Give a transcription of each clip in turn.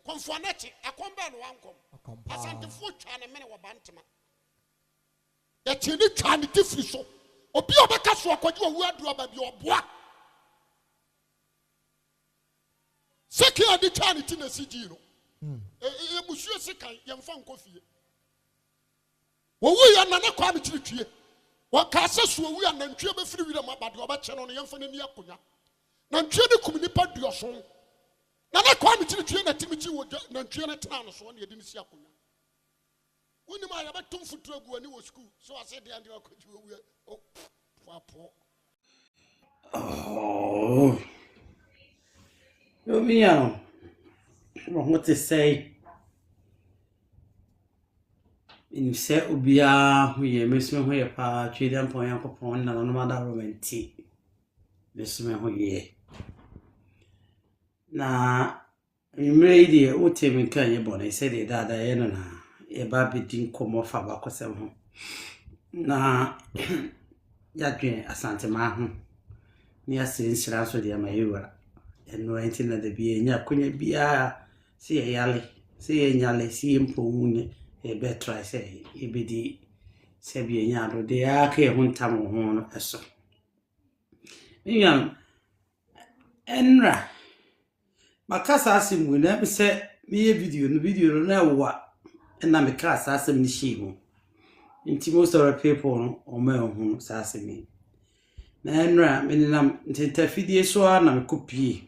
konfuaneti akomba no wankom asantefo twa ne mene wo bantema ya tieni twa ne tifiri so obi obeka so akwaji owu adu aba bi oboa seki adi twa ne tina siji no e musuo sekan yemfa nkofie wo wu ya na ne kwa me titwie wo ka se so wu ya na ntwe be firi wira mabade obache no yemfa ne ni akonya na ntwe ne kum nipa duoso na ne kwa me titwie na timichi wo na ntwe ne tena no so na yedi ne si akonya woni ma ya betum futu agu ani wo school so ase de ande akwaji wo wu papo yo minha vamos te sei inse ubia huye mesme huye pa twede mpon yankopon na no mada romanti mesme huye na imre ide utemi kan ye bona ise de dada ye no na e ba bidin komo fa ba kosem ho na ya dwen asante ma ho ni asiri nsira so de ma yewara eno enti na de bi enya konya bia si yale si nyale si mponune e be try say e be di se bi enya do de aka ho ntam ho no eso nyam enra makasa asimu na be se me video no na wa na me kasa asem ni shimu nti most of the people no o me ho sa asemi na enra me nam ntenta fidie so na me kopie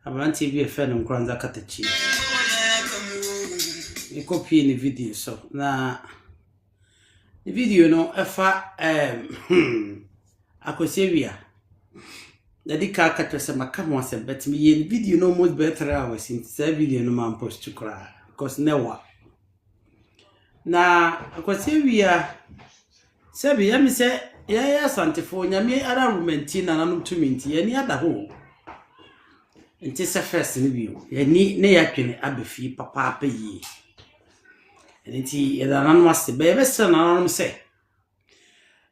abanti bi efe no nkranza katachi e copy ni video so na the video no efa akosewia da dika akatwese makamo ase bet me ye video no most better hours in say video no man post to cry because never na akosewia sebi ya mi se ya santefo nyame ara romanti na nanum to minti ya ni ada ho nti se first ni bio ya ni ne ya twene abefi papa apayi nti ya da nanum ase be se na nanum se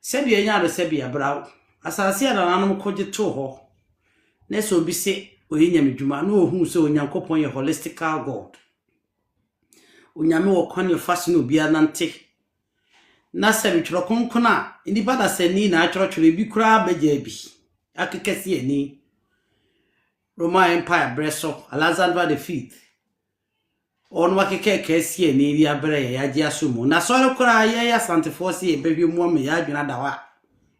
sebi enya do sebi abrawo asase ya da nanum koje to ho ne so bi se oyinya medwuma na ohun se onyankopon ye holistical god onyame wo kwane fashion obi anante na sebi twro konkona ndi bada sani na atwro bi kura beja bi akekesi ani Roman Empire breso Alexander the Fifth on wakeke kesi ani bi abre ya ji asumu na sore kura ya Santa Force e bebi mu am ya adwena dawa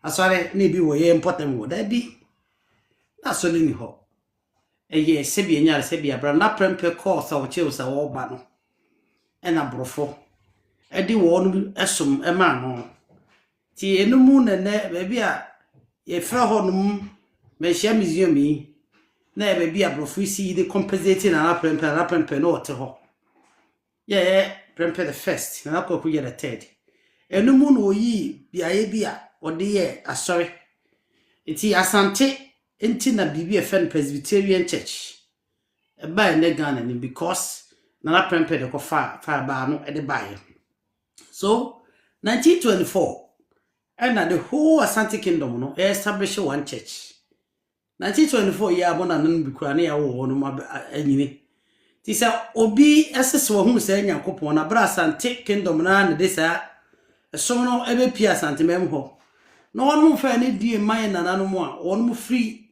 asore na bi wo ye important wo da bi na so ni ho eye sebi enya sebi abra na prempe course o cheusa wo ba no ena brofo edi wo no esum ema no ti enumu nene bebi a ye fra ho no me hia museum yi na bebi a brofo si de compensating na prempe no te ho ye prempe the first na ko ku ye the third enumu no yi biaye bia ode ye asori enti asante enti na bibi efen Presbyterian Church e ba ne Ghana ni because na prempe de ko fa ba no e de bae so 1924 and the whole Asante Kingdom no established one church 1924 year bona nan bi kura na ya wo no ma anyini ti sa obi esese wo hu sa Nyankopon na bra Asante Kingdom na de sa so no ebe pia Asante mem ho no won mu fa ne die man na nanu mu a won mu free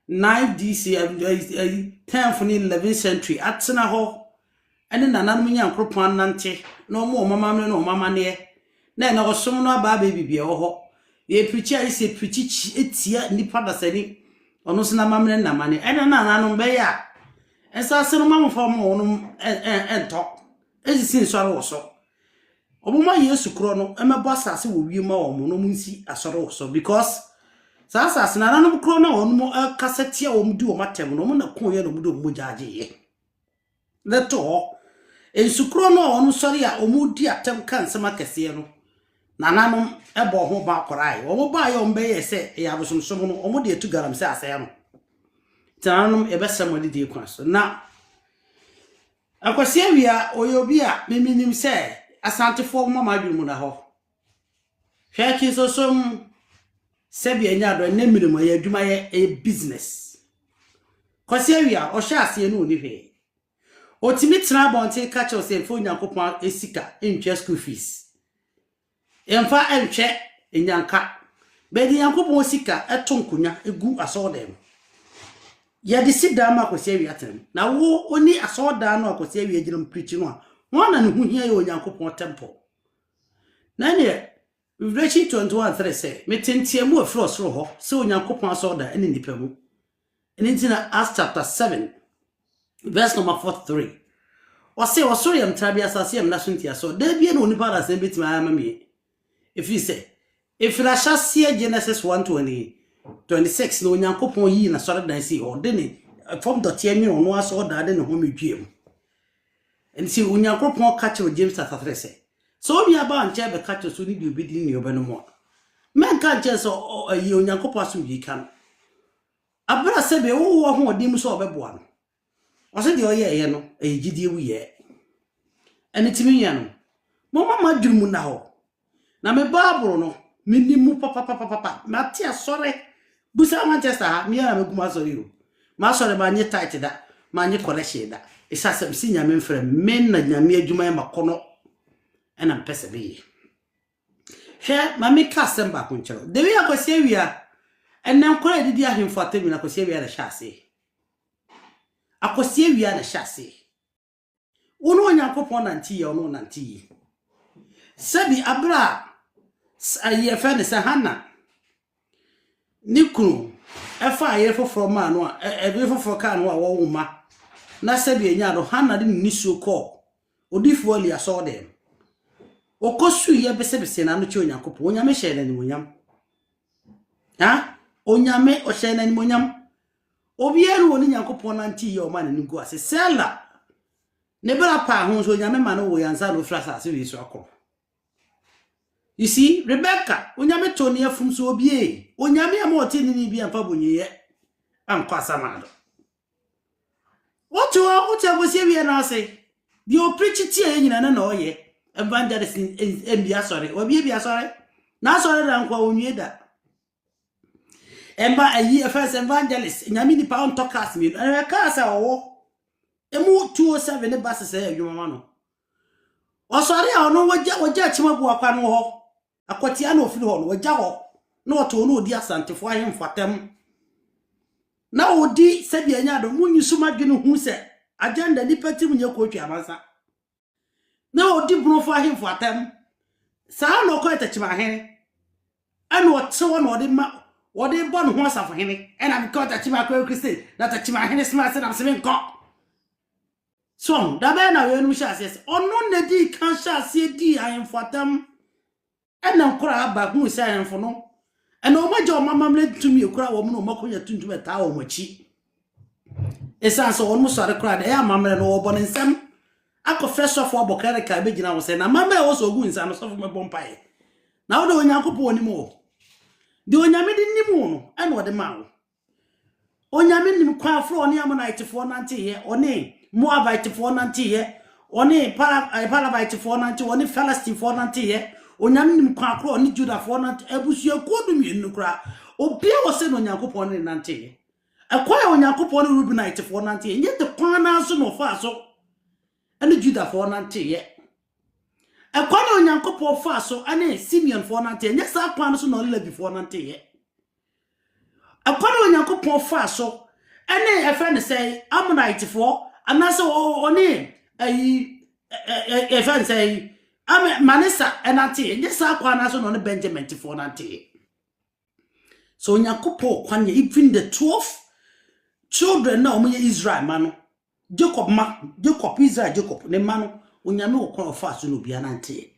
9 DC 10th and 11th century atena ho ene na nanu Nyankopon nante no mu mama me no mama ne na na osom no aba bibie ho ye preacher ise preach etia nipa da sani ono sina mamne na mane ene na nanu be ya ensa se no mamfo mo ono ento ezisi so awo so obuma Yesu kro no emebo asase wo wie ma omo no munsi asoro so because sa asase na nanu kro na ono mo kasetia wo mdu o matem no mo na kon ye no mdu mo jaaje ye leto ensukro no ono sori a omudi atem kan sema kese no nananum ebo ho ba korai wo ba ye ombe ye se ya bosomsom no omo de etu garam se ase no tananum ebesam de de kwaso na akwase awia oyobi a meminim se asantefo mama adwumu na ho hwaki sosom sebi enya do na mirimo ye adwuma ye business kwase awia o hya ase no oni hwe Ultimate Nabonte catch us in phone Yankopon Esika in school fees. Emfa enche enyanka. Bedi Yankopon Sika etonkunya egu asodem. Ya de sit down akosia wi atem. Na wo oni asoda no akosia wi agirim preach no a. Won na ne hu hia ye Yankopon temple. Na ne Revelation 21:3 say, "Metentiemu afro soro ho, se Yankopon asoda ene nipa mu." And in Acts chapter 7, verse number 43. Or say, or sorry, I'm Trabias, I see I'm not so there be no nipa that bit my mammy. If you say, if I shall see Genesis 1:26, no Yankopon ye na sorry than see, or didn't from the Tiemi or no saw that in a home gym. And see, when Yankopon catch with James chapter 3 say, so me about and jab catch us who need you bidding your no men can't just or a Yankopon so ye can. Abra sebe wo ho odim so obeboa no. O se de oye no ejidie wu ye. Ene timi ya no. Mama madwurum na ho. Na me Bible no minimu papa. Mate asore busa Manchester ha me ya na meguma asore o. Ma asore ba nye tight da, ma nye collection da. Isa sem si nyame mfrɛ men na nyame adwuma ya makono. Ena mpese be. Hwe ma me ka sem ba ko nkyero. De wi akosia wia and now, quite did you have him for 10 minutes? I could say we had a chassis. I could say we had a chassis. Uno Yankopon and tea or no nanti. Sabi Abra, a year fairness a Hannah. Niku, a fire for man, a river for can or woman. Na sabi a yard of Hannah didn't miss your call. Or if only I saw them. O cosu ye besebisen and no Yankopon, Yamisha and William. Ah? Onyame ohyena ni monyam obiaru woni Yankopon anti ye o man ni go ase sela ne bra pa ho so onyame ma no wo yansa no frasa ase wi so akọ. You see Rebecca onyame to ne afum so obie onyame am oti ni bi amfa bonye ankwasa mado what go see we na ase the o preach tie nyina na oye evangelist mbia sorry obi bia sorry na sorry da nkwa onwie da Emba a year first evangelist, Yamini pound talkers me, and a casa or emu 207 buses say you mano. O sorry, I know what judge Mabuakan ho, a quatiano floor, or jaw, no to no dear Santa for him for them. Now, D said the Yado, when you so much who said, agenda liberty when you coach Yamasa. Now, deep no for him for them. Sound no quite touch my hand. And what so one or the mouth. What they born once for him, and I'm caught at Chima Christian, that a Chima Henry Smart and I'm saying, cop. So, the man when we shall says, oh, no, the D can't shall see D, I am for them. And now cry back who is I am for no. And no my job, mamma led to me, a crowd woman, no more to a tower, mochi. It sounds almost a cry, there, mamma, and all born in some. I could fresh off for Bocarica, begin, I was saying, and mamma also wins, and I saw my bompire. Now, don't Yanko anymore. The onyame di nimu no e no de ma wo onyame nim kwa fro oni amonite fo nante ye oni moabite fo nante ye oni parabite fo nante oni philistine fo nante ye onyame nim kwa fro oni juda fo nante abusu akodum yenu kra obi wo se no Yankopon ne nante ye akwa Yankopon ne rubinite fo nante ye nye de kwa na so no fa so ene juda fo nante ye Ekwana Yankopon fa so ane Simeon for nante nye sa kwan so no Levi for nante ye Ekwana Yankopon fa so ane efe ne say Ammonite for anase oni efe ne say Manasa enante nye sa kwan so no Benjamin for nante so Yankopon kwan even the 12 children na omo Israel mano Jacob Israel ne mano Onyame wo kwa fa so no bia nante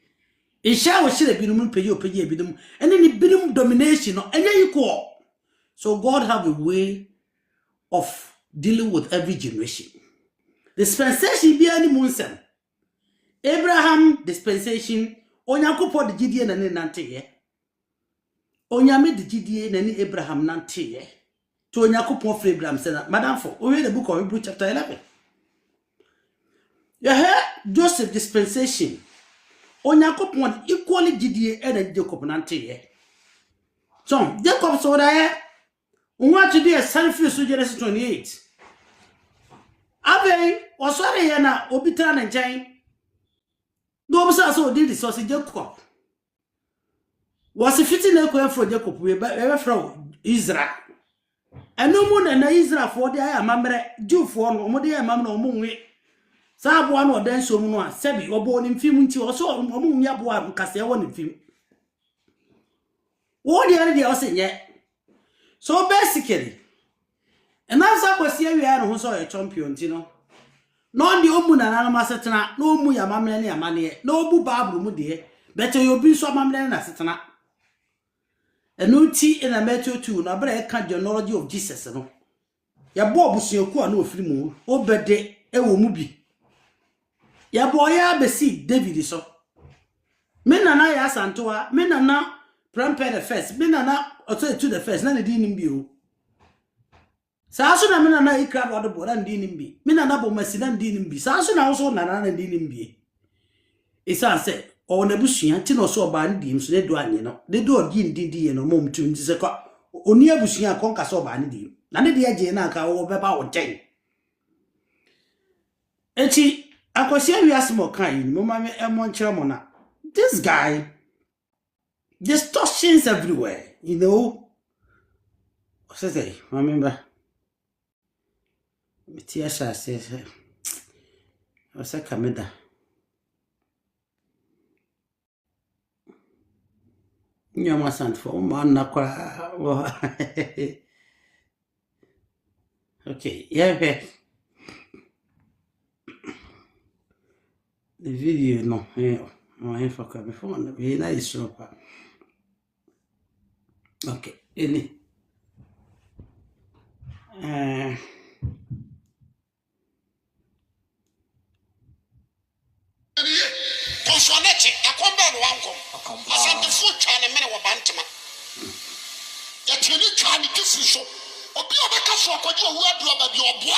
e sha wo hire binum peye binum ene ni binum domination no enye equal. So God have a way of dealing with every generation. Dispensation bia ni munsem Abraham dispensation Onyankopon de gidie na ne nante ye Onyame de gidie na ne Abraham nante ye to Onyankopon for Abraham say madam for we read the book of Hebrews chapter 11. Joseph dispensation Onyankopon equally gidie and Jacob nante ye so Jacob so that we want to do a selfie so Genesis 28 abe osore ye na obi tra na nchen no obisa so odi resource Jacob was fitting na ko efro Jacob we be from Israel eno mu na Israel for dey amamre Jew for no mo dey amamre o mo nwe sa abo na odan so mu no a sebi obo ni mfim nti o so o mo nwe abo a nkase wo ni mfim wo dey o se nye so basically and as I was here we are who saw a champion tino no the omu na na masetena no omu ya mamle ne amane no obu babru mu de better you be so mamle na setena enuti in a Matthew 2 na bra ka genealogy of Jesus no ya bo obusuaku a na ofiri mu obede ewo mu bi ya bo ya be see David so me na na ya santoa me na na prepare the first me na na to the first na di nim bi o Sasu na mina na ikra wado bo na ndi nimbi. Mina na bo masina ndi nimbi. Sasu na so na ndi nimbi. Isa se o na busua ti no so ba ndi im so ne do anye no. De do odi ndi ye no mom tum ti se kwa oni abusua konka so ba ndi. Na ne de aje na aka wo beba wo ten. Echi akosia wiasmo kan yi mo ma me emon kire mo na. This guy distortions everywhere, you know. What's it say? I remember Tiasha says, what's a camera? You must send for man. Okay, yeah, the video, no, I forgot before. Very nice, okay, any. Consuaneti, a combat wanko. I sent the food trying a minute of bantima. Yet you need trying to kiss you so. Or be a castle for your word rubber your boy.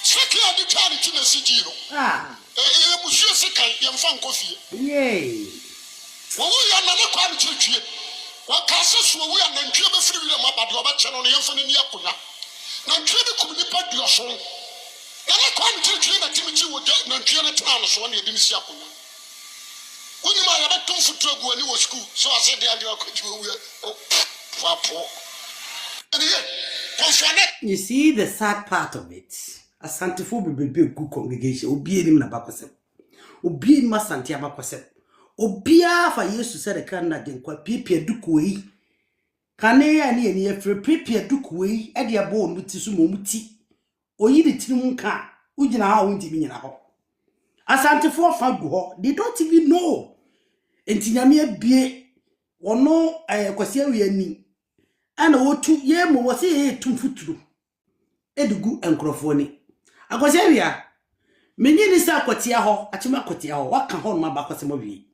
Second, the child in the city. Monsieur Sika, young fan coffee. Yay. Well, we are not quite church. What castles we are not driven free them up at your channel on the infant in Yakuna. Now, try to communicate your song. Nana kwa mtiri na Timothy wo de na ntwe tana so na ebi nsi akona. Woni ma ya beto futu agu ani wo school so ase de ade akwaji wo fapo. You see the sad part of it. Asante fo be good congregation obi enim na bakosem. Obi enim asante abakosem. Obia fa Yesu se de kan na de kwa pipia duku yi. Kane ya ni eni efre pipia duku yi e de abo onu ti so mo muti. Oyiri tirimu ka ugina ha wonti bi nyina ho asante fo fa gu ho they don't even know entinyame abie wono kwase awi ani ana wotu ye mo wose ye tumfuturu edugu enkrofo ni akwase awia menyi ni sa akotia ho achima akotia ho waka ho no abakose mo wi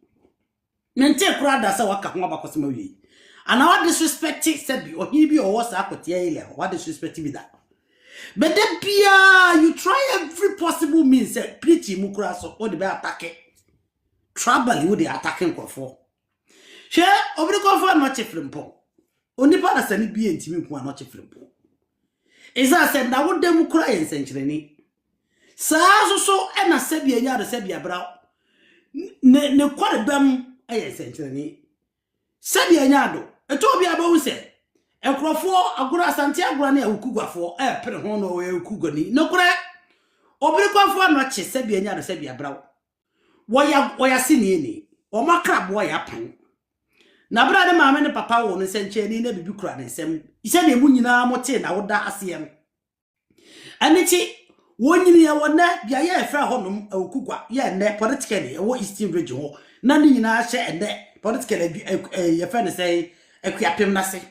mente kura da sa waka ho abakose mo wi ana what disrespect said ohi bi o wosa akotia ile what disrespect bi that. But then, Pia, you try every possible means. Pretty mukura so what the bear attack trouble you the attacking for. Share over the confer not a flimpo. Only part of semi be and Timmy not a flimpo. Is I said, now would them cry essentially. So and a sebia yard sebia brow. Ne quite a bum essentially. Sebia yado, a tobia bow said. Ekrofo agura asante agura na ukugwafo pere ho no we ukugoni no kure obirikofo no che sebia nya no sebia brawo woya sini ni o makrabo ya pan na bra de maame ne papa wo no senche ni na bibi kura ne nsem ise na emu nyina mote na woda asem anichi wonyini ya wona bia ya efra ho no ukugwa ya ne politically wo eastern region ho na ni nyina hye ene politically ye fa ne say akuapem na se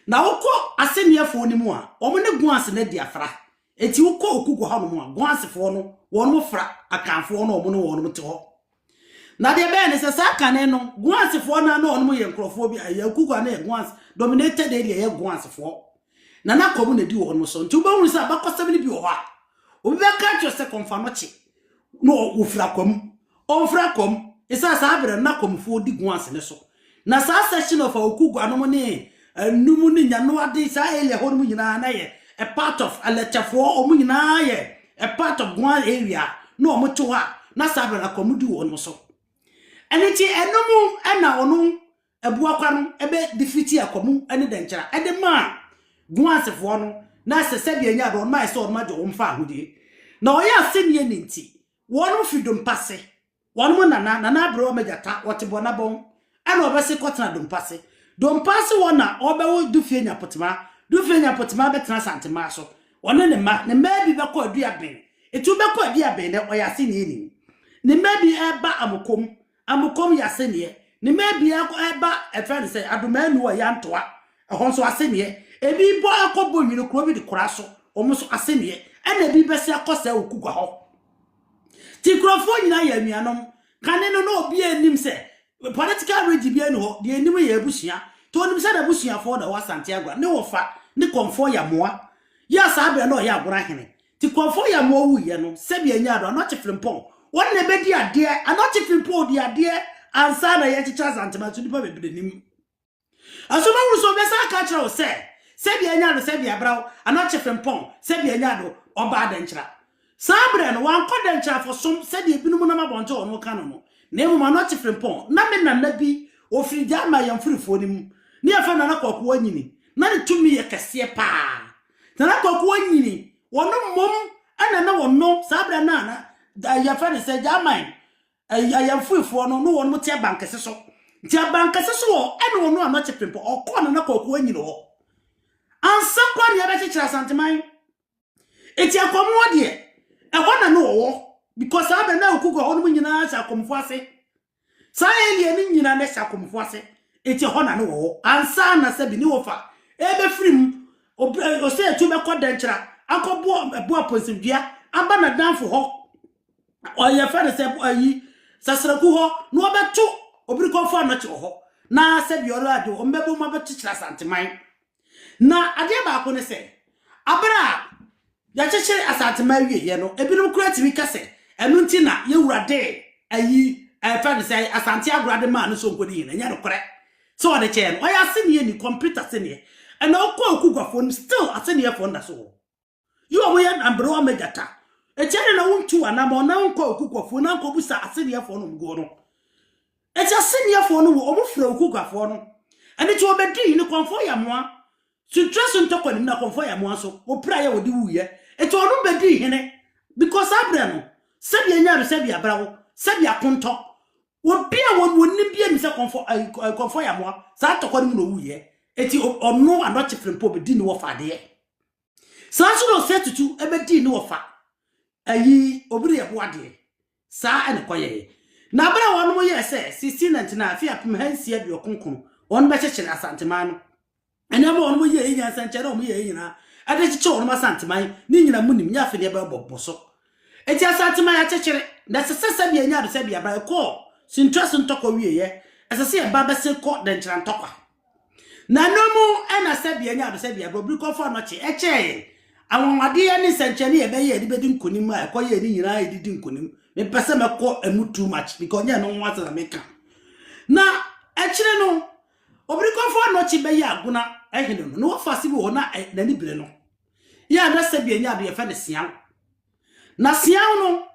na woko asemiafo ni mu a omne guanse na diafra eti woko okugo ha no mu a guansefo no won fra akanfo no omne won te ho na de be ne se sakane no guansefo na no onmo ye nkrofo bi ya okugo na ye guans dominated area ye guansefo na na komu na di won so nti ba wuri sa bakosem ni bi ho a obi be ka twa se konfanoche no wo fra kom on fra kom isa sa abre na komfo di guanse ne so na sa section of okugo anomo ne numu ni nyano ade sa ele ho no nyina na ye a part of Aletafo Omina a part of one area no motoa na sabra na komudi won so eniti enomu ana onu ebuakwa no ebe defiti akomu ene denchara ede ma guansefo no na sesebia nya do ma so ma de omfa ahudi na oya senie ninti wonu fidom pase wonu na abro megata wotebo na bon ana obese kotena dom pase wona obewo dufie nya potema betena santima so wonu ne ma bi be ko aduaben etu be ko aduaben ne oya senie ni ne ma bi eba amukom ya senie ne ma bi eba efan say adomanu oya ntoa ehon so asenie ebi bo akobo nwino kro bi de koraso omuso asenie ena bi bese akosa okugwa ho ti krofo nyina ya nuanom kane no obi anim se political regi bi enu ho de anim ya abusia to onim se da abusia fo da wasante agwa ne wofa ne konfo ya moa ya sabe no ya agora hene ti konfo ya moa wu ye no se bi anya do no chefrempon won ne be di ade anochi frempon di ade ansa na ye chicha santema to nipa be nim asoma wu so be sa ka kira o se bi anya do se bi abrawo anochi frempon se bi anya do oba adanchira sabre no wan kodanchira for some se di ebinum na mabonje ono ka no na emu anochi frempon na me na nabi ofiri dia ma yamfurifo nim ne afa na kwakuwa nyini na ne tumi ye kese pa na kwakuwa nyini wono mom ana na wono sabre na ya fa ne se jaman ayamfurifo no no wono tie bankese so tie bankese so wo ene wono anochi frempon okọ na kwakuwa nyini ho ansa kwa ne be chira santeman eti akomo de e hona no wo because abe na okuko hono nyina sha akomfo ase sa elie ni nyina na sha akomfo ase eti hona no wo ansa na se bi ni wo fa ebe firim o se etu be kodanchira akobo ebo aponsidua aba na danfo ho o ye fa se ayi sasraku ho no obetu obiri konfo anochi ho na se bi oro ade o mbebo ma betu chira santeman na ade ba ko ne se abra ya chechere asatema wie ye no ebinom kurati mi kase enu nti na ye wurade ayi fa ne say asante agurade ma no so nkodi yin nya no kore so ode che no oya se ne ni computer se ne and okwa okugwafo no still ase ne fo nda so you are yan ambro amegata e chere na wontu anama na nkwa okugwafo na nkwa busa ase ne fo no mgo no e che ase ne fo no wo omufra okugwafo no ene che obedi ni konfo ya moa Sutrasun toko ni na konfo ya mwanso opra ya wodi wuye eto onu bedi hene because abrano sebi enya sebi abrawo sebi akonto obi a wonni bia mi se konfo ya mwa sa toko ni no wuye eti onu anochi frempo bedi ni wo fa de sa so no setutu ebedi ni wo fa ayi obiri ye bo ade sa ene koye na abra wonu mo ye se 1699 afia pem hansia bi okonkon wonu be chechele asantema no enema onu ye nya sanchere omu ye nyina ade chiche onu masanteman ni nyina munim nya afede ba boboso eti asanteman ya chechere na sesesa bi anya do se bi aba ko sintress ntoko wie ye esese e ba bese ko de nchira ntokwa na nomu ena se bi anya do se bi aba obri ko fo no che eche awonwade ye ni sanchere ye be ye di bedi nkonim a ko ye ni nyina ye di nkonim me pese me ko emu too much because nya no nwata na meka na echere no obri ko fo no che be ye aguna ehene no no fa sibi ho na ni bire no ya na se bi anya do ye fa ne sian na sian no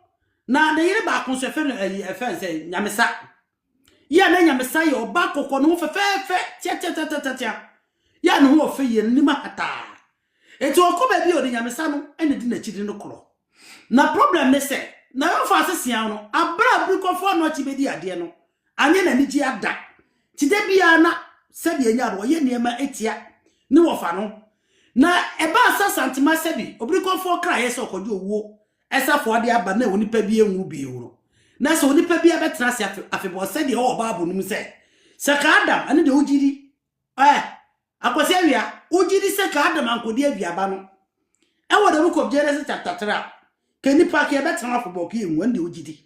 na de yire ba kon so fe no efe se nyamesa ya na nyamesa ye oba kokko no fe tia ya no ho fe ye ni mahata eto okoba bi o de nyamesa no ene di na chidi no kro na problem ne se na yo fa se sian no abra bi ko fo no chi be di ade no anye na ni ji ada ti de bia na sebi enya do ye niema etia ni wofa no na eba asa santima sebi obriko fo kra ye so kojo owo esa fo de aba na onipa bi enwu bi euro na so onipa bi abetena se afebo se de o babu num se ka adam ane de ojiri akwase awia ojiri se ka adam ankodi awia ba no e wo de book of Genesis chapter 3 ke nipa ke betena afebo ke enwu ande ojiri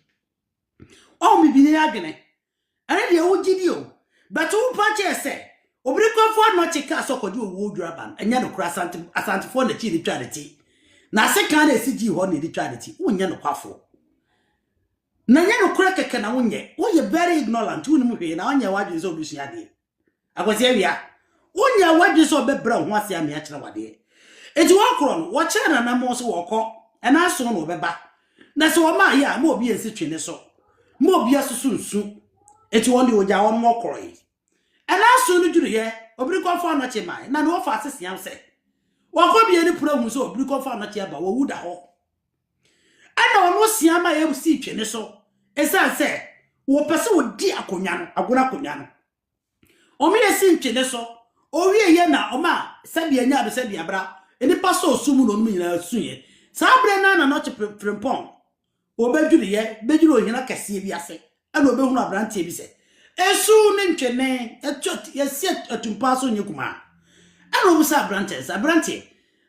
o mi bi ne adwene ane de ojiri o but who pache se obriko fo no chika so kodi owo duraban enya no kura asante fo na chi di twality na se kan na esigi ho na di twality wonye no kwafo na nya no kura keke na wonye wo ye very ignorant wonu mu hwe na wonye wadwe so obusua de akwase awia wonye wadwe so bebra ho ase ame a kire wade eti wakro no wo kire na namo so wokọ ena aso no beba na se wo ma ya ma obi ensi twene so ma obi asusu nsu eti won de oja won mo kro yi ena aso no duru ye obiri ko fa no che mai na no wo fa asese yam se wokọ bi eni prohu so obiri ko fa no che ba wo wuda ho ana ono siama ye si twene so esa se wo pese wo di akonya no agona akonya no omi esi twene so owie ye na oma sabi anya do sabi abra eni paso osumu no mu nyina suye sabre na no che frimpon obeduru ye beduru ohina kase bi ase ana obehunu abrante bi se esu ne ntwene etot ye si atumpa so nyekuma ana obusa abrante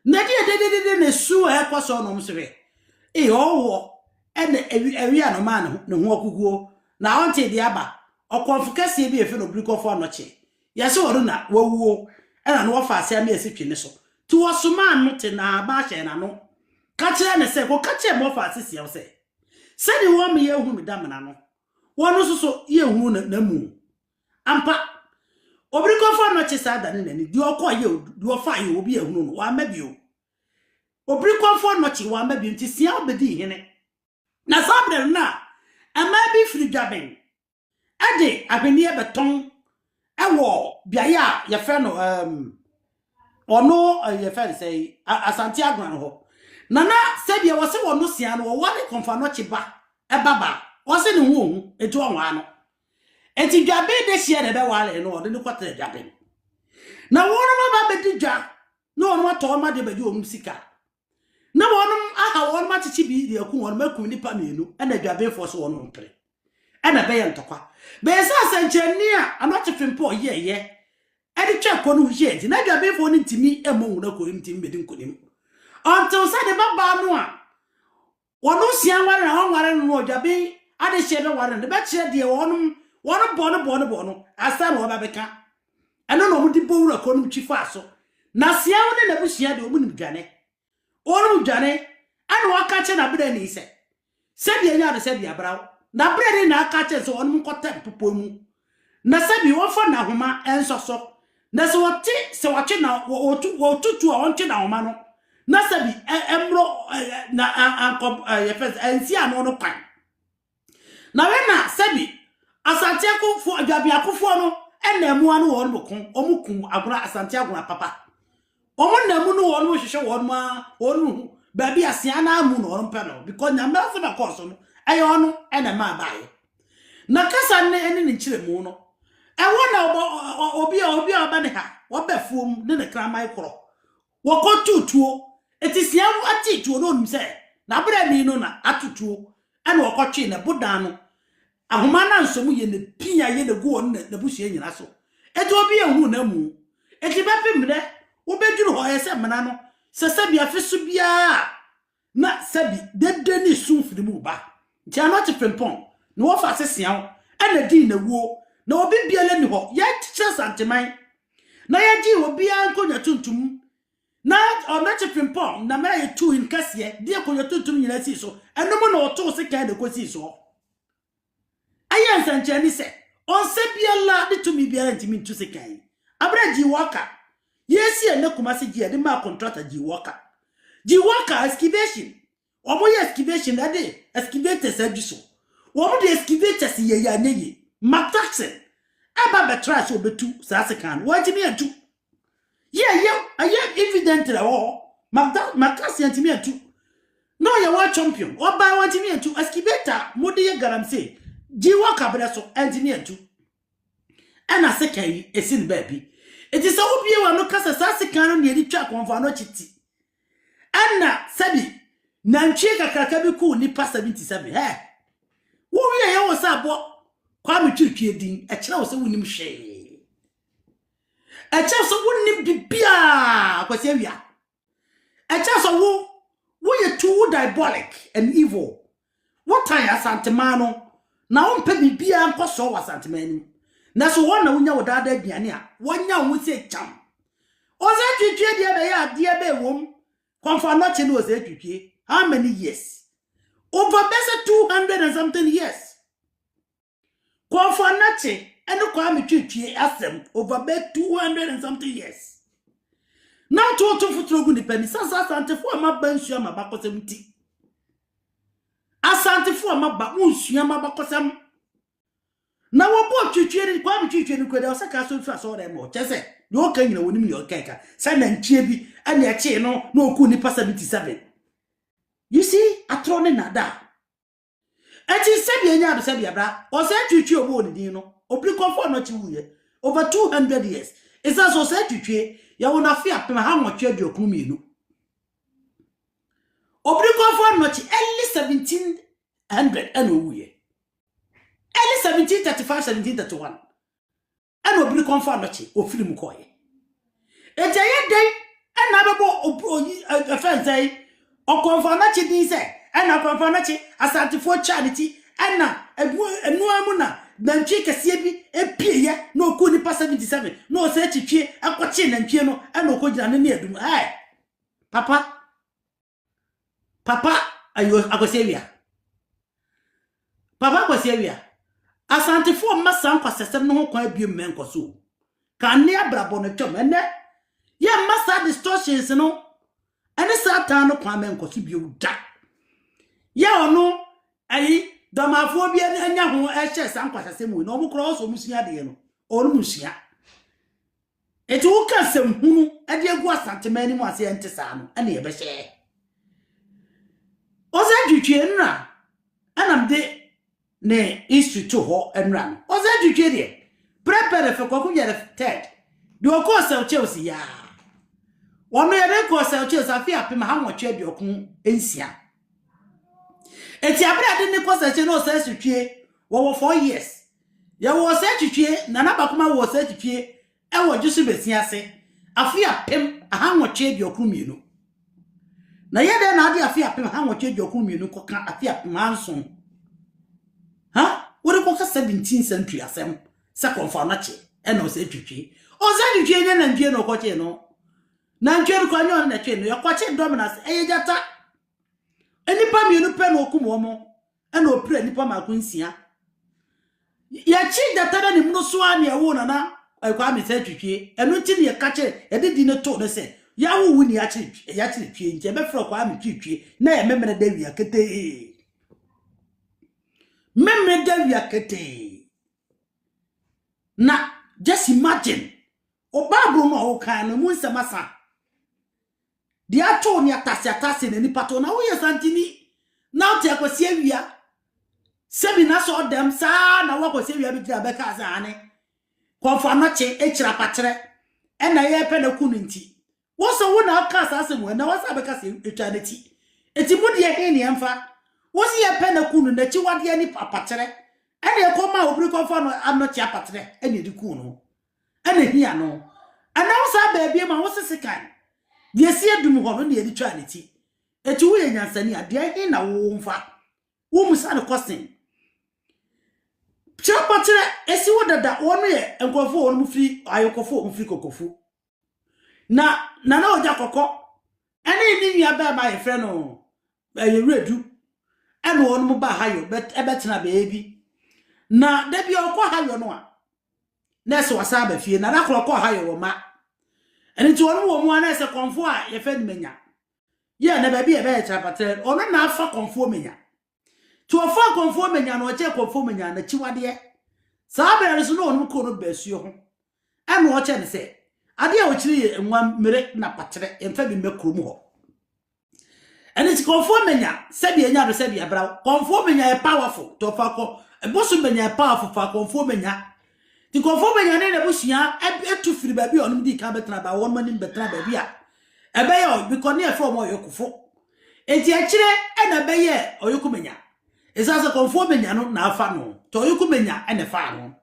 na de na esu e kwaso no msebe owo ene ewi anoma ne ho okuguo na onte di aba okonfu kase bi efe no brikofo anoche yase woru na wawuo ena no wofa ase ama esi twene so ti wosoma anu te na ba hye na no ka kire ne se ko ka kire mo fa ase sia se se di wo me ye hu me damna no wono so ye hu na mu ampa obrikofo anoche sa da ne ni di okoye di ofa ye obi ye hu no wa mabio obrikofo anoche wa mabio nti sia obedi hene na sabre na ama bi firi dwaben ade abeni e beton ewo biaya ye fe no ono ye fe say asante agran ho nana se bia wo se wono sia no wo ware konfa no chiba e baba wo se ne hu etu onwa ano eti dwaben de hie de be wale no de ne kwata dwaben na wono ma ba bedi dwa no ono to ma de bedi onum sika na wonum aha won ma chichi bi de ku won makum nipa menu e na dwaben fo so wono mpre e na be ye ntokwa be sa sancheni a anoche fimpo ye e di twa ko no ye na dwaben fo ni ntimi e mo wona ko ntimi be di nkonim until say de baba no a wono sia ware na ware no dwaben ade hye be ware de be kire de wonum wono bono asa na oba beka eno no mu di bo wura ko no twifa so na sia woni na busia de omu nim dwane onu dwane anu aka che na bere ni se bi anya de se bi abrawo na bere ni na aka che so onu nkota popo mu na se bi wo fo na homa ensoso na se wote se wache na wotutu a wonche na homa no na se bi emro na anko ye fes ensi ano no pan na we na se bi asante akofo adwabi akofo no enemu anu won bokun omukun agora asante agora papa na mu no wonu hwehwe wonu ma wonu ba bia sia na amu no mpa no because na ma so na course no ayo no na ma baaye na kasa ne ene ne kire mu no e wona obi oba ne ha wo ba fuom ne kramai kro wo ko tutuo etisia ati tuo no nim se na bra ni no na atutuo ene wo ko twe na bodan no ahoma na nsomu ye ne pia ye ne go na busie nyina so eti obi ehunu na mu eti ba pimre ubeduru ho yese mena no se sabi afesu bia na sabi dede ni sunfiri mu ba nti anoti frempon no wo fa sesia ho ana di na wuo na obi biale ni ho ye tiche santeman na ye gi obi ankonya tuntum na onoti frempon na ma ye tu in kase di akonya tuntum nyina si so enomo na oto se ka de kosi so ayen sanche ni se on se biala de tumi biala ntimi ntu se kan abraji waka yes ye na kuma se gi de ma contractor gi waka excavation omo ye excavation na de excavators aduso omo de excavators ye ya neye mataxen aba betrash obetu sa se kan wantimi atu ye aye evident la o mataxen antimi atu no ye wa champion oba wantimi atu excavator modi ye garamse gi waka breso antimi atu ana se kan esin baby. It is so be one no kasa sase kan no edi twa konfa no chiti ana sabi na ntwe kakaka bi ku nipa 77 wo wi ye wo sa bo kwa metwitwe din e kira wo se wonim hwe e kira so wonim bibia kwase wia e kira so wo ye too diabolic and evil what I asantemano na wo mpa bibia nkoso wa santemani na so wona wonya wodada aduane a wonya wo se cham oze twitwe dia be ya dia be wom konfa no che no oze twitwe how many years over best 200 and something years konfa na che eno kwa me twitwe asem over be 200 and something years na to futuro gu nipa ni sasa asantefo amaba nsu amaba kosem ti asantefo amaba nsu amaba kosem na wo bo twetwe ni kwa twetwe ni kwede osaka so mfa so dem o chese yo kan nyina wonim ni okeka sa na ntie bi ane ache no na oku nipa 77 you see atrone nada ati sebi enya do sebi abra o se twetwe obo ni din no obri comfort no chi wuye over 200 years isa so se twetwe ya wona fi apem ha nwotwe aduokun mienu obri comfort no chi early 1700 ene wuye early 1735 1731 ene obri comfort no chi ofiri mu koye eje ye den ena bebo afensai o comfort no chi din se ena comfort no chi asantifo charity ena enu amuna nantwie kese bi epieye na oku ni pa 77 na o se twetwe akwache nantwie no ena okogina ne adum papa ayo akosewia papa akosewia asantifo masa kwasesem no ho kwa abiem menkoso kan ne abrabo no twom ene ye masa distortions no ene satan no kwa menkoso bio da ye ono ayi damafo bi anya ho ehye sankwasesem no mo kro so musua de no ono musua eti wo kasem hunu ade agu asantemani mu ase ente saa no ene ye behye oza dwetwe nra anamde ne institute ho enra oza dwetwe de prepare for kwakunya third de okosa Chelsea ya wono ye de kosa Chelsea afia pema ha nwotwe de okun ensia eti abra de ne kosa che no sa sutwe wo 4 years ya wo sa twetwe na na bakoma wo sa twetwe e wo jusu besia ase afia pem ha nwotwe de okun mienu na yede na ade afia pem ha nwotwe de okun mienu koka afia pem anson ha wori koka 17th century asem se konfa na che e no se twetwe o za twetwe ne na ndwe no koche no na ndwe ko anyo na che no ya koche dominance e yejata enipa mienu pe no okumo mo e na opre nipa makunsia ya chi data na ni mnuso ani e wo na kwa mi se twetwe enu ti ne kache e de di ne to ne se ya wo ni ya chi twe nje be fro kwa mi twetwe na ye memene da wi akete memene da wi akete na just imagine o Bible no o kan no mu nsamasa di ato ni atase na nipa to na wo yesantini na o te akwasi awia sebi na so dem sa na wo akwasi awia bi dira be ka za ane konfa no che echira patre e na ye pe na kunu nti wo so wo na aka sa asem na wo sa be ka se etwanati eti mu de he ne emfa wo si ye pe na kunu na chi wade ni papatre e na ekoma obri konfa no anochi apatre e na di kunu e na hia no ana wo sa ba bia ma wo sesekan die si adum ho no na ye twanati eti wo ye nyansani ade he na wo mfa wo musa ne kosin chapatre esi wo dada wo no ye enkofo wo no mfiri ayokofo wo mfiri kokofu na oja kokko ene ni nua ba ma ye fre no ye redu ene wo no mu ba hayo ebetena beebi na da bi okọ hayo no a na se wasa ba fie na akọkọ hayo wo ma ene ti wo no wo mu ana se konfo a ye fe menya ye na ba bi e be chapatre ono na afa konfo menya to afa konfo menya no che konfo menya na chiwade sa ba so no ono ko no basuo ho ene wo che ne se ade a wo chiri ye enwa mere na patre emfa bi mekrom ho ene ti konfo menya sebi enya do sebi abra konfo menya e powerful to fa ko ebosu menya e powerful fa konfo menya ti konfo menya ne na busia etu firi ba bi onum di ka betra ba won mani betra ba bi a ebe ye because ne from oyokufo enti a chire e na be ye oyoku menya esasa konfo menya no na afa no to oyoku menya e ne fa no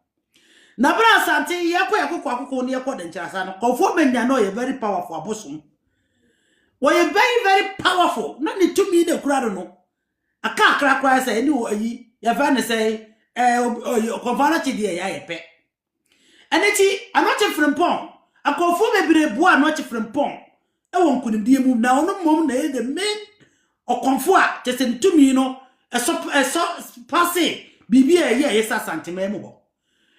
na bra asante yakọ akụkọ ne yakọ de nkyerasa no konfo menya no ye very powerful abosom wo ye very powerful na ne tumi de kurado no aka akra say ni wo yi ya fa ne say konfana chi de ya yepe eneti anoche frimpon akonfo bebre bo anoche frimpon e won kunim de mu na ono mom na ye the main okonfo a tese tumi no eso passe bibia ye yesa santime mu bo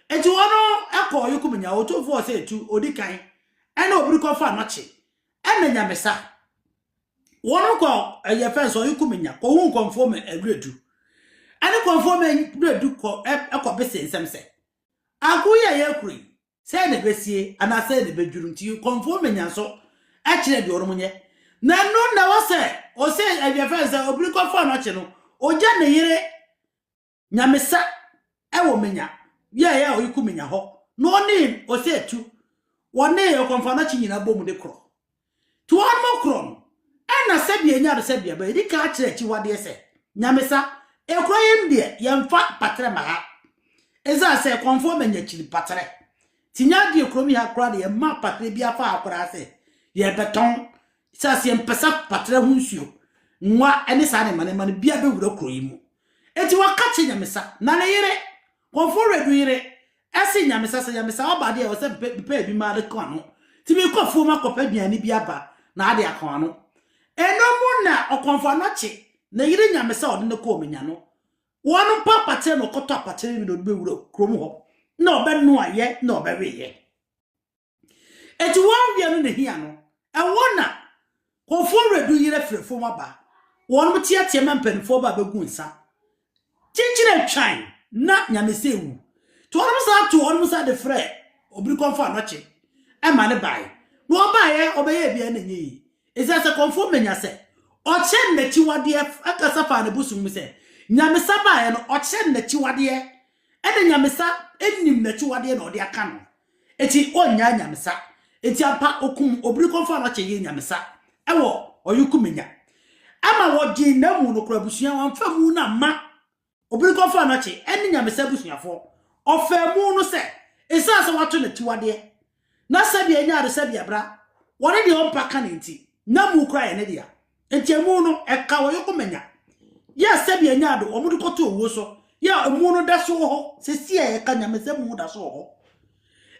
eti wono akọ yoku menya oto fo se tu odikan ena obiri ko fa noche ena nyamesa wonu ko ye fence o yikumenya ko hu conform agredu ani conform agredu ko e bese nsem se aguye ye kuri se na besie ana se na bedwuru nti conform nya so a kire de oromunye na no na wose o se ye fence obiri ko fo no che no oja na yire nyamesa e wo menya ye o yikumenya ho no ni o se tu wone ye conform na chi nyina bom de kro to one more kron na sebia nya do sebia ba edi ka kire chi wade ese nyamesa ekroyem de yemfa patre ma ha eza se conform nya chiri patre tinya de ekromi ha kra de yemma patre bia fa akra se ye beton sa se empesa patre hunsuo nwa ene sa ne mane bia be wuro kroyimu eti waka chi nyamesa na ne yire conform redu yire ese nyamesa se nyamesa obade e wo se pe bi ma de kan no ti bi kofu ma kopa biani bia ba na ade akan no enomu na okonfo anochi na yire nyamesa ode ne ko omenya no wonu papa te no koto apate bi do bewuro krom ho na obenu aye na obeweye eti won bia no ne hia no e wona konfo redu yire frefo maba wonu tie mampanfo ba begu nsa chichire twan na nyamesa ewu to wonu sa de fre obiri konfo anochi e ma ne bai no obaye obeye bia na nyi Eza se conform menya se oche na chiwade akasa fa na busum se nyamesa ba ye no oche na chiwade ene nyamesa enim na chiwade na ode aka no eti onya nyamesa eti apa okum obiri konfa na che ye nyamesa ewo oyuku menya ama wodi na mu no kura busua wamfa mu na ma obiri konfa na che ene nyamesa busuafo ofa mu no se esa se wato na chiwade na sabia nya ade sabia bra wore de on paka na nti na mu kra ye ne dia entiamu no e ka wo yokomenya ya sabia nya do omudu koto owo so ya mu no da so ho se sie ye ka nyamese mu da so ho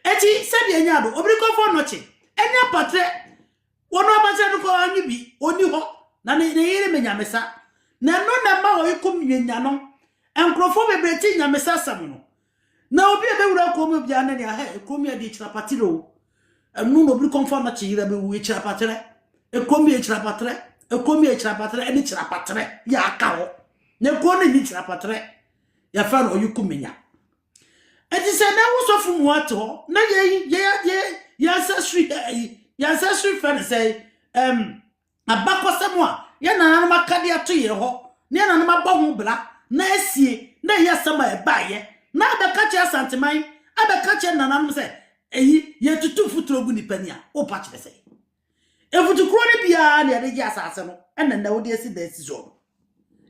eti sabia nya do obiri ko fo no chi enya patre wono abase no ko anyi bi oni ho na ne yire menya mesa na no na ma wo yokomenya no enkrofo bebreti nyamesa sam no na obi e be wura ko mu bia na ne ha ko mi adi chira patiro enu no obiri ko fo no chi yire be wu chira patre ekomi e chira patre eni chira patre ya aka ho ne ko ni chira patre ya fa no yukumenya eti se na wo so fu mu ato na ya sa sui fa ne say abakosem a ya na na makade ato ye ho ne na na mabɔ ho bla na asie na ya sama e baaye na abeka che asanteman abeka che nananum se eyi ye tutu futuro gu nipani a wo pa che se efutu kro ne bia na de ya asase no ena na wo de esi da esi zo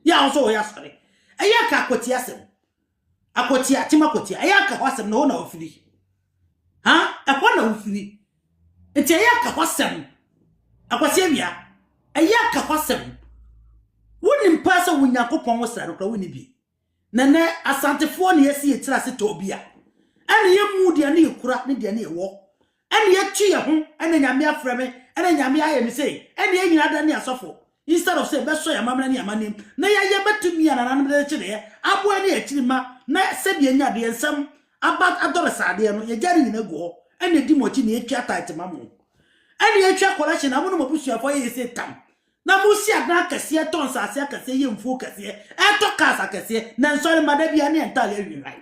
ya so ya sori eya ka akoti asem akoti atima akoti eya ka hwasem na wo na ofiri ha ekwa na ofiri enti eya ka hwasem akwasi abia eya ka hwasem woni mpasa wunyakopon wo sare kra woni bi nene asantefo ne yesi etira se tobia ene ye mu dia ne yekura ne dia ne yewo ene ye tue ho ene nyame afreme ene nyame aye mi sei ene ye nyina da ne asofo instead of say be so ya mamna ne amanim na ya ye betumi ana nan de chire abo ene ye chirima na sebie nya de ensam aba adolesade no ye jari nyina go ene di mochi ne etwa tight mamu ene ye twa correction amu no mabusuafo ye se tam na musi adna kase ton sase kase ye mfu kase eto kasa kase na nsori madabia ne entale awinrai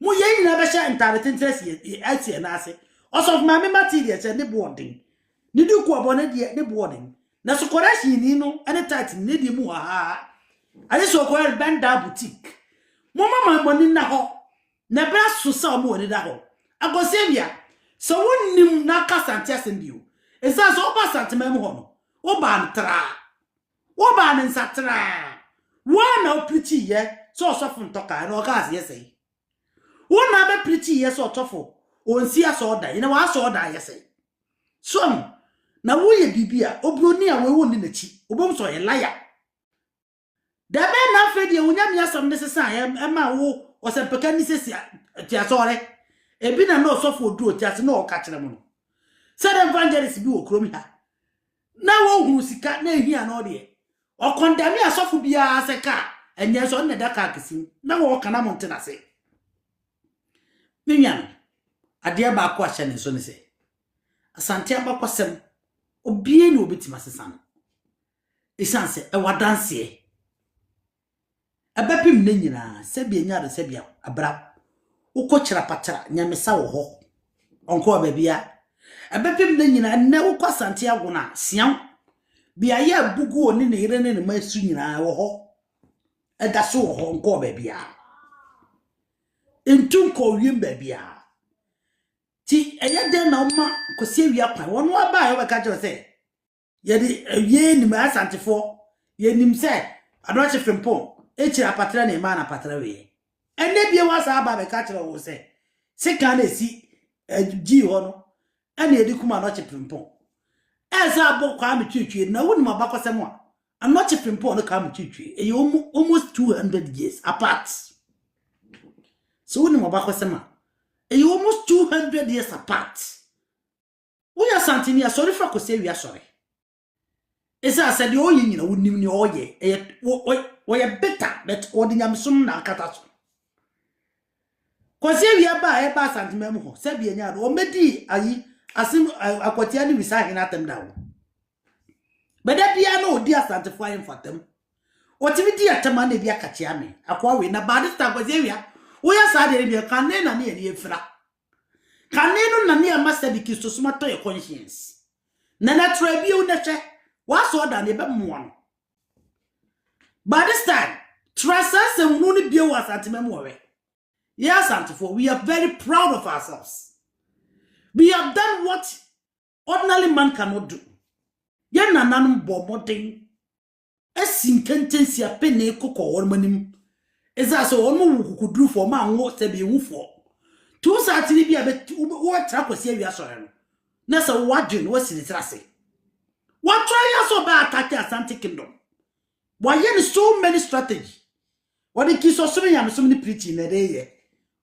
mu ye nyina be sha entale tintres ye atie na ase osof ma me material se ne boarding ni du ko abone de ne boarding na so correction ni no ene tight ne di mu ha ale so ko benda boutique mo mama boni na ho na bra so sa mo woni da ho agosebia so wonnim na kasante asembio esa so oba santema mu ho no oban nsatra wana oprichi ye so osofu ntoka na ogas yesei wona be prichi ye so otofo onsi aso oda ina wa aso oda yesei so na wo ye bibia obroni a we woni nachi obom so ye liar da be na fedi wonya mi asam ne sesa ye ma wo osempeka ni sesi ti asore ebi na no osofu odu oti ase na o ka kire mu no said evangelist bi wo kromi ha na wo hu sika na ehia na ode o kondami asofu bia aseka enye so ne daka akisi na wo kana montena se minyan ade ba ko ahye ne so ne se asante abakwasem obie ni obetima sesa no esanse e wadanse abapim ne nyina sebia nya de sebia abra ukokyera patara nyamesa wo ho onko babia abapim ne nyina na ukosante agona siam bia ya bugu oni ne yire ne masu nyina wo ho eda so wo ho onko babia entun ko wiem babia ti eyade na oma kosie wi akwa wono aba yo beka jo se yedi ye ni ma asantefo ye nim se adoche fempon echira patra na ema na patra we ene bie wasa aba beka kire wo se sika na esi gi ho no ene edi kuma no chepempon eza abo kwa metwetwe na woni mabakosem a anoche fempon no ka metwetwe e almost 200 years apart so woni mabakosem a e almost 200 years apart we are santini a sorry for kosie wi asore esa said o nyina wonim ni oye we better but odinyamsum na akata so kosie wi aba e ba santimam ho sabia nya do o medi ayi asim akwatia ni wisa hina atem dawo beda bia na odi asantifo ayin fatem otimi di atema na bia kachia me akwa we na badista kosie wi wo ya sa de bia kanne na ne ye fira kanne no na ne master bi kisto sumato your conscience na na trabi u na che wa so da ne be mo no badista trasa se mu ni bia wa santimam wo we yes antifo we are very proud of ourselves. We have done what ordinary man cannot do. Yen nananum bomoding. Esim kentensi a pene koko ormanim. Eza so ormo kukudru for ma ngo sebi wufo. Tu sa tini bi abe wo tra kwesi awia so no. Na so wadwen wo sinitrase. What try so ba attack Asante Kingdom. Why yen so many strategy. What the kiso so many preaching na dey ye.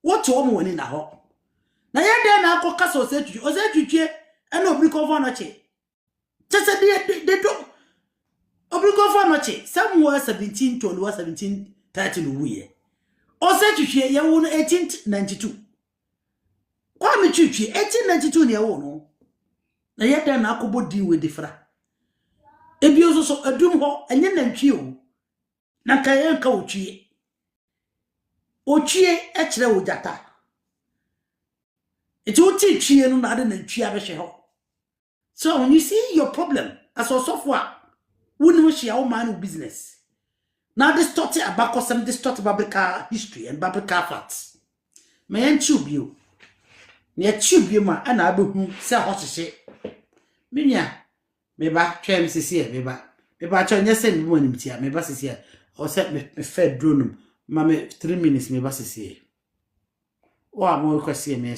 What to omo woni na ho. Na yede na akoka so osetwetwe ena obriko fo no che chese de do obriko fo no che Samuel 17 to 17 30 no wuye osetwetwe ye wo no 1892 kwa me twetwe 1892 ne wo no na yede na akobo di we difra ebi so adum ho enye na ntwe o na kaye nka otwie e kire wo jata it's what teach you no na na twa be hwe ho so when you see your problem as a software wonu hwe a man business now this distort abakosem distort biblical history and biblical facts me tube you ne tube you ma ana abehu se hohye minia me ba twem sisi me ba cho nyese me mo nimtia me ba sisi o se me fe drone ma me 3 minutes me ba sisi wa mo kwasi me